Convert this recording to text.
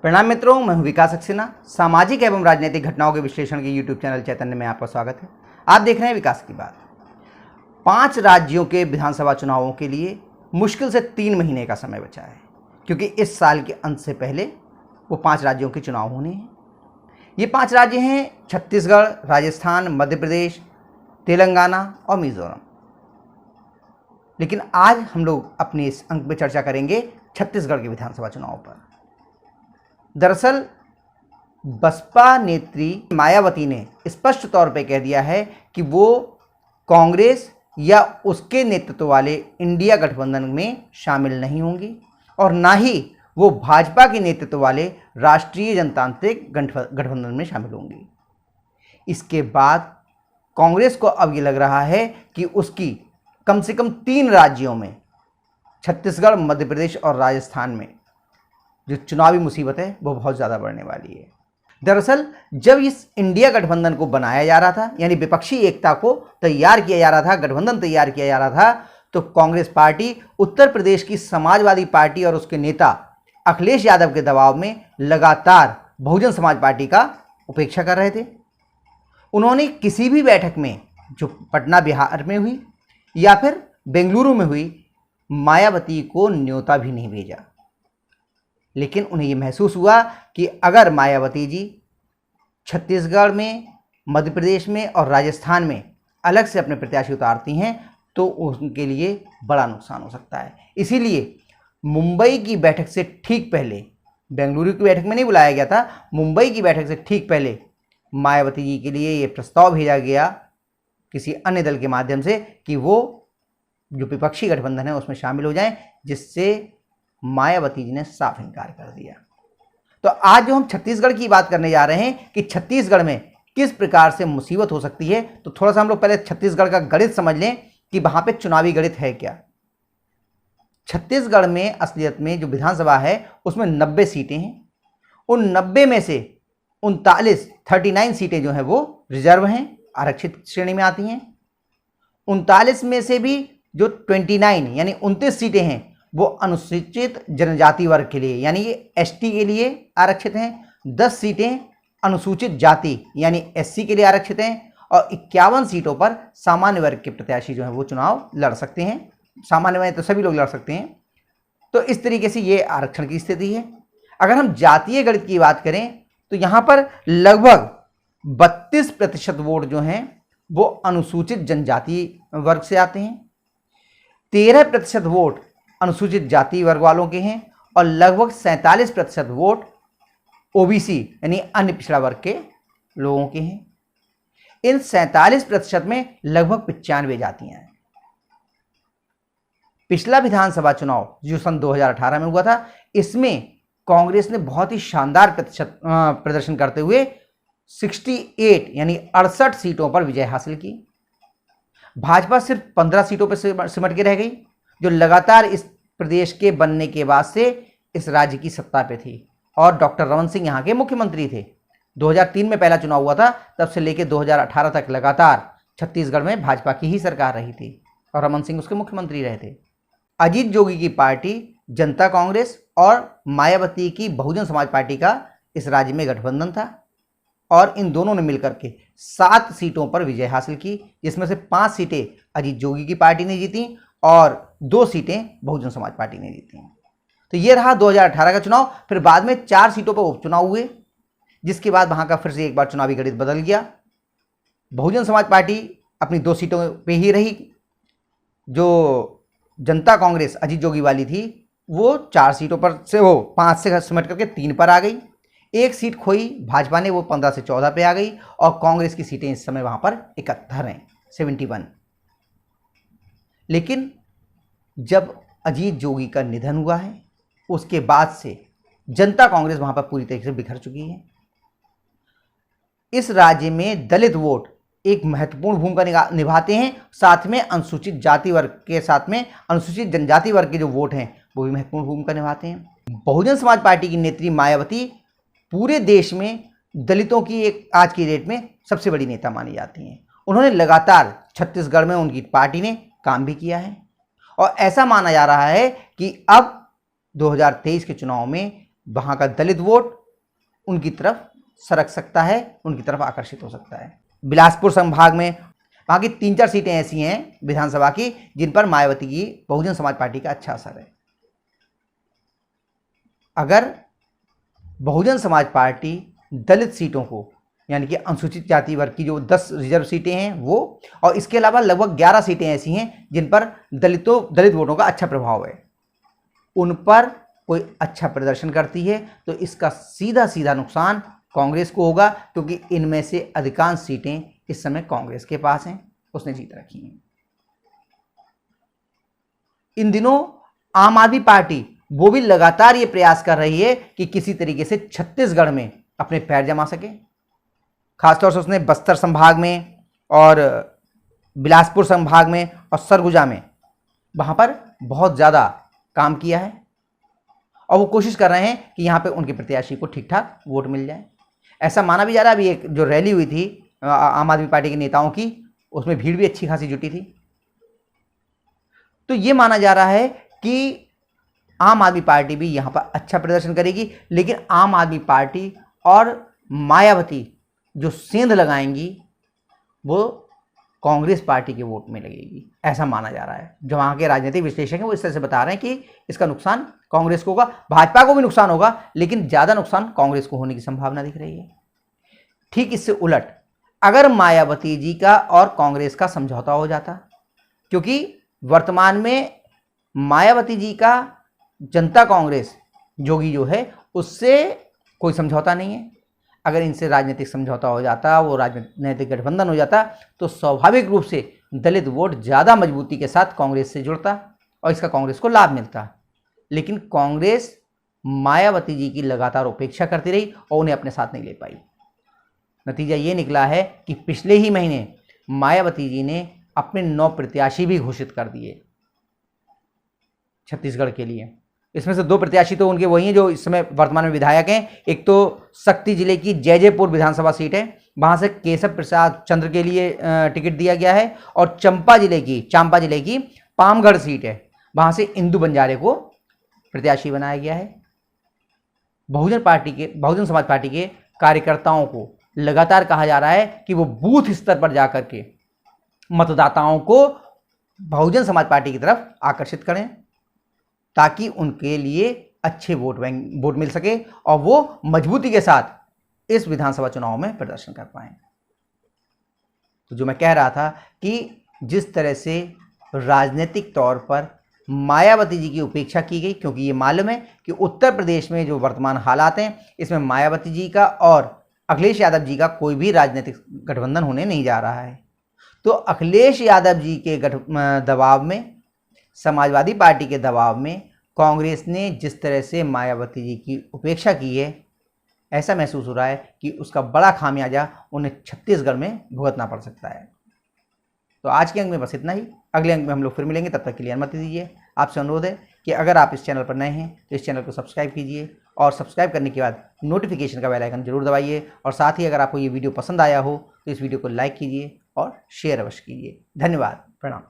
प्रणाम मित्रों, मैं हूं विकास सक्सेना। सामाजिक एवं राजनीतिक घटनाओं के विश्लेषण के यूट्यूब चैनल चैतन्य में आपका स्वागत है। आप देख रहे हैं विकास की बात। 5 राज्यों के विधानसभा चुनावों के लिए मुश्किल से 3 महीने का समय बचा है, क्योंकि इस साल के अंत से पहले वो 5 राज्यों के चुनाव होने हैं। ये 5 राज्य हैं छत्तीसगढ़, राजस्थान, मध्य प्रदेश, तेलंगाना और मिजोरम। लेकिन आज हम लोग अपने इस अंक में चर्चा करेंगे छत्तीसगढ़ के विधानसभा चुनाव पर। दरअसल बसपा नेत्री मायावती ने स्पष्ट तौर पर कह दिया है कि वो कांग्रेस या उसके नेतृत्व वाले इंडिया गठबंधन में शामिल नहीं होंगी और ना ही वो भाजपा के नेतृत्व वाले राष्ट्रीय जनतांत्रिक गठबंधन में शामिल होंगी। इसके बाद कांग्रेस को अब ये लग रहा है कि उसकी कम से कम 3 राज्यों में, छत्तीसगढ़, मध्य प्रदेश और राजस्थान में, जो चुनावी मुसीबत है वो बहुत ज़्यादा बढ़ने वाली है। दरअसल जब इस इंडिया गठबंधन को बनाया जा रहा था, यानी विपक्षी एकता को तैयार किया जा रहा था, गठबंधन तैयार किया जा रहा था, तो कांग्रेस पार्टी उत्तर प्रदेश की समाजवादी पार्टी और उसके नेता अखिलेश यादव के दबाव में लगातार बहुजन समाज पार्टी का उपेक्षा कर रहे थे। उन्होंने किसी भी बैठक में, जो पटना बिहार में हुई या फिर बेंगलुरु में हुई, मायावती को न्योता भी नहीं भेजा। लेकिन उन्हें यह महसूस हुआ कि अगर मायावती जी छत्तीसगढ़ में, मध्य प्रदेश में और राजस्थान में अलग से अपने प्रत्याशी उतारती हैं तो उनके लिए बड़ा नुकसान हो सकता है। इसीलिए मुंबई की बैठक से ठीक पहले, बेंगलुरु की बैठक में नहीं बुलाया गया था, मुंबई की बैठक से ठीक पहले मायावती जी के लिए ये प्रस्ताव भेजा गया किसी अन्य दल के माध्यम से कि वो जो विपक्षी गठबंधन है उसमें शामिल हो जाएं, जिससे मायावती जी ने साफ इनकार कर दिया। तो आज जो हम छत्तीसगढ़ की बात करने जा रहे हैं कि छत्तीसगढ़ में किस प्रकार से मुसीबत हो सकती है, तो थोड़ा सा हम लोग पहले छत्तीसगढ़ का गणित समझ लें कि वहां पे चुनावी गणित है क्या। छत्तीसगढ़ में असलियत में जो विधानसभा है उसमें 90 सीटें हैं। उन 90 में से 39 सीटें जो हैं वो रिजर्व हैं, आरक्षित श्रेणी में आती हैं। 39 में से भी जो 29 यानी 29 सीटें हैं वो अनुसूचित जनजाति वर्ग के लिए, यानी ये एसटी के लिए आरक्षित हैं। 10 सीटें अनुसूचित जाति यानी एससी के लिए आरक्षित हैं और 51 सीटों पर सामान्य वर्ग के प्रत्याशी जो हैं वो चुनाव लड़ सकते हैं। सामान्य में तो सभी लोग लड़ सकते हैं। तो इस तरीके से ये आरक्षण की स्थिति है। अगर हम जातीय गणित की बात करें तो यहाँ पर लगभग 32% वोट जो हैं वो अनुसूचित जनजाति वर्ग से आते हैं, 13% वोट अनुसूचित जाति वर्ग वालों के हैं और लगभग 47% वोट ओबीसी यानी अन्य पिछड़ा वर्ग के लोगों के हैं। इन 47% में लगभग 95 जातियां हैं। पिछला विधानसभा चुनाव जो सन 2018 में हुआ था, इसमें कांग्रेस ने बहुत ही शानदार प्रदर्शन करते हुए 68 यानी 68 सीटों पर विजय हासिल की। भाजपा सिर्फ 15 सीटों पर सिमट के रह गई, जो लगातार इस प्रदेश के बनने के बाद से इस राज्य की सत्ता पे थी और डॉक्टर रमन सिंह यहाँ के मुख्यमंत्री थे। 2003 में पहला चुनाव हुआ था, तब से लेकर 2018 तक लगातार छत्तीसगढ़ में भाजपा की ही सरकार रही थी और रमन सिंह उसके मुख्यमंत्री रहे थे। अजीत जोगी की पार्टी जनता कांग्रेस और मायावती की बहुजन समाज पार्टी का इस राज्य में गठबंधन था और इन दोनों ने मिलकर के 7 सीटों पर विजय हासिल की, जिसमें से 5 सीटें अजीत जोगी की पार्टी ने जीती और 2 सीटें बहुजन समाज पार्टी ने जीती। तो ये रहा 2018 का चुनाव। फिर बाद में 4 सीटों पर उपचुनाव हुए, जिसके बाद वहां का फिर से एक बार चुनावी गणित बदल गया। बहुजन समाज पार्टी अपनी 2 सीटों पे ही रही। जो जनता कांग्रेस अजीत जोगी वाली थी वो 4 सीटों पर से वो 5 से सिमट करके 3 पर आ गई। 1 सीट खोई भाजपा ने, वो 15 से 14 पे आ गई और कांग्रेस की सीटें इस समय वहां पर 71 हैं, 71। लेकिन जब अजीत जोगी का निधन हुआ है उसके बाद से जनता कांग्रेस वहां पर पूरी तरीके से बिखर चुकी है। इस राज्य में दलित वोट एक महत्वपूर्ण भूमिका निभाते हैं, साथ में अनुसूचित जाति वर्ग के साथ में अनुसूचित जनजाति वर्ग के जो वोट हैं वो भी महत्वपूर्ण भूमिका निभाते हैं। बहुजन समाज पार्टी की नेत्री मायावती पूरे देश में दलितों की एक आज की डेट में सबसे बड़ी नेता मानी जाती हैं। उन्होंने लगातार छत्तीसगढ़ में उनकी पार्टी ने काम भी किया है और ऐसा माना जा रहा है कि अब 2023 के चुनाव में वहां का दलित वोट उनकी तरफ सरक सकता है, उनकी तरफ आकर्षित हो सकता है। बिलासपुर संभाग में वहाँ की 3-4 सीटें ऐसी हैं विधानसभा की जिन पर मायावती की बहुजन समाज पार्टी का अच्छा असर है। अगर बहुजन समाज पार्टी दलित सीटों को, यानी कि अनुसूचित जाति वर्ग की जो 10 रिजर्व सीटें हैं वो, और इसके अलावा लगभग 11 सीटें ऐसी हैं जिन पर दलित वोटों का अच्छा प्रभाव है, उन पर कोई अच्छा प्रदर्शन करती है तो इसका सीधा सीधा नुकसान कांग्रेस को होगा, क्योंकि इनमें से अधिकांश सीटें इस समय कांग्रेस के पास हैं, उसने जीत रखी हैं। इन दिनों आम आदमी पार्टी वो भी लगातार ये प्रयास कर रही है कि किसी तरीके से छत्तीसगढ़ में अपने पैर जमा सके। खासतौर से उसने बस्तर संभाग में और बिलासपुर संभाग में और सरगुजा में वहाँ पर बहुत ज़्यादा काम किया है और वो कोशिश कर रहे हैं कि यहाँ पे उनके प्रत्याशी को ठीक ठाक वोट मिल जाए। ऐसा माना भी जा रहा है, अभी एक जो रैली हुई थी आम आदमी पार्टी के नेताओं की, उसमें भीड़ भी अच्छी खासी जुटी थी। तो ये माना जा रहा है कि आम आदमी पार्टी भी यहाँ पर अच्छा प्रदर्शन करेगी, लेकिन आम आदमी पार्टी और मायावती जो सेंध लगाएंगी वो कांग्रेस पार्टी के वोट में लगेगी, ऐसा माना जा रहा है। जो वहाँ के राजनीतिक विश्लेषक हैं वो इस तरह से बता रहे हैं कि इसका नुकसान कांग्रेस को होगा, भाजपा को भी नुकसान होगा, लेकिन ज़्यादा नुकसान कांग्रेस को होने की संभावना दिख रही है। ठीक इससे उलट अगर मायावती जी का और कांग्रेस का समझौता हो जाता, क्योंकि वर्तमान में मायावती जी का जनता कांग्रेस जोगी जो है उससे कोई समझौता नहीं है। अगर इनसे राजनीतिक समझौता हो जाता, वो राजनीतिक गठबंधन हो जाता, तो स्वाभाविक रूप से दलित वोट ज़्यादा मजबूती के साथ कांग्रेस से जुड़ता और इसका कांग्रेस को लाभ मिलता। लेकिन कांग्रेस मायावती जी की लगातार उपेक्षा करती रही और उन्हें अपने साथ नहीं ले पाई। नतीजा ये निकला है कि पिछले ही महीने मायावती जी ने अपने 9 प्रत्याशी भी घोषित कर दिए छत्तीसगढ़ के लिए। इसमें से 2 प्रत्याशी तो उनके वही हैं जो इस समय वर्तमान में विधायक हैं। एक तो शक्ति जिले की जैजैपुर विधानसभा सीट है, वहाँ से केशव प्रसाद चंद्र के लिए टिकट दिया गया है, और चांपा जिले की पामगढ़ सीट है, वहाँ से इंदु बंजारे को प्रत्याशी बनाया गया है। बहुजन समाज पार्टी के कार्यकर्ताओं को लगातार कहा जा रहा है कि वो बूथ स्तर पर जाकर के मतदाताओं को बहुजन समाज पार्टी की तरफ आकर्षित करें, ताकि उनके लिए अच्छे वोट मिल सके और वो मजबूती के साथ इस विधानसभा चुनाव में प्रदर्शन कर पाएं। तो जो मैं कह रहा था कि जिस तरह से राजनीतिक तौर पर मायावती जी की उपेक्षा की गई, क्योंकि ये मालूम है कि उत्तर प्रदेश में जो वर्तमान हालात हैं इसमें मायावती जी का और अखिलेश यादव जी का कोई भी राजनीतिक गठबंधन होने नहीं जा रहा है। तो अखिलेश यादव जी के दबाव में, समाजवादी पार्टी के दबाव में कांग्रेस ने जिस तरह से मायावती जी की उपेक्षा की है, ऐसा महसूस हो रहा है कि उसका बड़ा खामियाजा उन्हें छत्तीसगढ़ में भुगतना पड़ सकता है। तो आज के अंक में बस इतना ही। अगले अंक में हम लोग फिर मिलेंगे, तब तक के लिए अनुमति दीजिए। आपसे अनुरोध है कि अगर आप इस चैनल पर नए हैं तो इस चैनल को सब्सक्राइब कीजिए, और सब्सक्राइब करने के बाद नोटिफिकेशन का बेल आइकन जरूर दबाइए, और साथ ही अगर आपको ये वीडियो पसंद आया हो तो इस वीडियो को लाइक कीजिए और शेयर अवश्य कीजिए। धन्यवाद, प्रणाम।